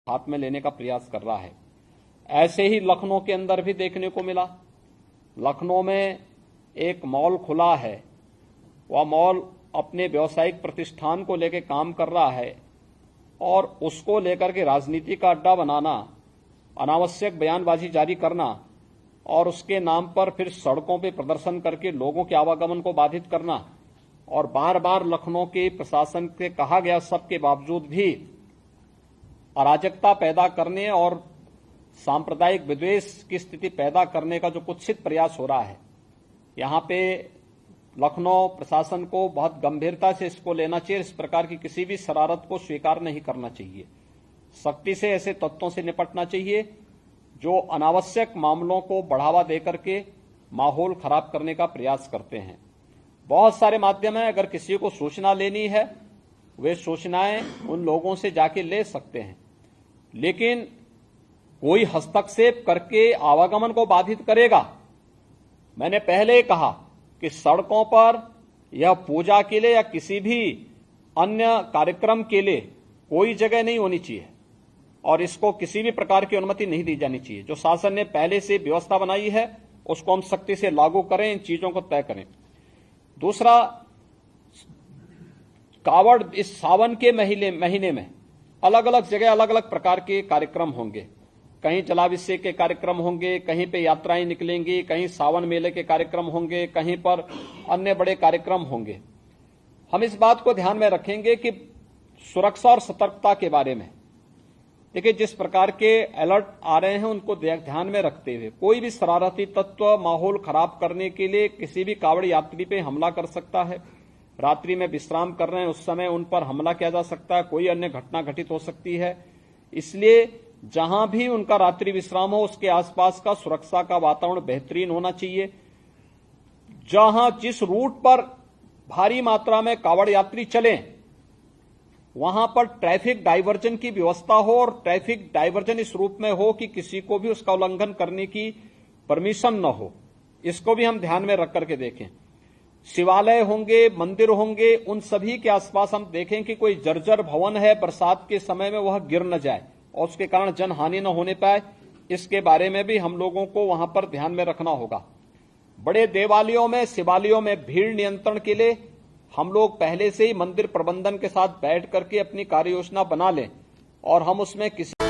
हाथ में लेने का प्रयास कर रहा है। ऐसे ही लखनऊ के अंदर भी देखने को मिला। लखनऊ में एक मॉल खुला है, वह मॉल अपने व्यावसायिक प्रतिष्ठान को लेकर काम कर रहा है और उसको लेकर के राजनीति का अड्डा बनाना, अनावश्यक बयानबाजी जारी करना और उसके नाम पर फिर सड़कों पर प्रदर्शन करके लोगों के आवागमन को बाधित करना और बार बार लखनऊ के प्रशासन से कहा गया सबके बावजूद भी अराजकता पैदा करने और सांप्रदायिक विद्वेष की स्थिति पैदा करने का जो कुत्सित प्रयास हो रहा है, यहां पे लखनऊ प्रशासन को बहुत गंभीरता से इसको लेना चाहिए। इस प्रकार की किसी भी शरारत को स्वीकार नहीं करना चाहिए। सख्ती से ऐसे तत्वों से निपटना चाहिए जो अनावश्यक मामलों को बढ़ावा देकर के माहौल खराब करने का प्रयास करते हैं। बहुत सारे माध्यम हैं, अगर किसी को सूचना लेनी है वे सूचनाएं उन लोगों से जाके ले सकते हैं, लेकिन कोई हस्तक्षेप करके आवागमन को बाधित करेगा। मैंने पहले ही कहा कि सड़कों पर या पूजा के लिए या किसी भी अन्य कार्यक्रम के लिए कोई जगह नहीं होनी चाहिए और इसको किसी भी प्रकार की अनुमति नहीं दी जानी चाहिए। जो शासन ने पहले से व्यवस्था बनाई है उसको हम सख्ती से लागू करें, इन चीजों को तय करें। दूसरा, कावड़ इस सावन के महीने में अलग अलग जगह अलग अलग प्रकार के कार्यक्रम होंगे। कहीं जलाभिषेक के कार्यक्रम होंगे, कहीं पे यात्राएं निकलेंगी, कहीं सावन मेले के कार्यक्रम होंगे, कहीं पर अन्य बड़े कार्यक्रम होंगे। हम इस बात को ध्यान में रखेंगे कि सुरक्षा और सतर्कता के बारे में देखिए, जिस प्रकार के अलर्ट आ रहे हैं उनको ध्यान में रखते हुए कोई भी शरारती तत्व माहौल खराब करने के लिए किसी भी कावड़ यात्री पे हमला कर सकता है। रात्रि में विश्राम कर रहे हैं उस समय उन पर हमला किया जा सकता है, कोई अन्य घटना घटित हो सकती है। इसलिए जहां भी उनका रात्रि विश्राम हो उसके आसपास का सुरक्षा का वातावरण बेहतरीन होना चाहिए। जहां जिस रूट पर भारी मात्रा में कावड़ यात्री चलें वहां पर ट्रैफिक डायवर्जन की व्यवस्था हो और ट्रैफिक डायवर्जन इस रूप में हो कि किसी को भी उसका उल्लंघन करने की परमिशन न हो। इसको भी हम ध्यान में रख करके देखें। शिवालय होंगे, मंदिर होंगे, उन सभी के आसपास हम देखें कि कोई जर्जर भवन है, बरसात के समय में वह गिर न जाए और उसके कारण जनहानि न होने पाए। इसके बारे में भी हम लोगों को वहां पर ध्यान में रखना होगा। बड़े देवालयों में, शिवालयों में भीड़ नियंत्रण के लिए हम लोग पहले से ही मंदिर प्रबंधन के साथ बैठ करके अपनी कार्य योजना बना लें और हम उसमें किसी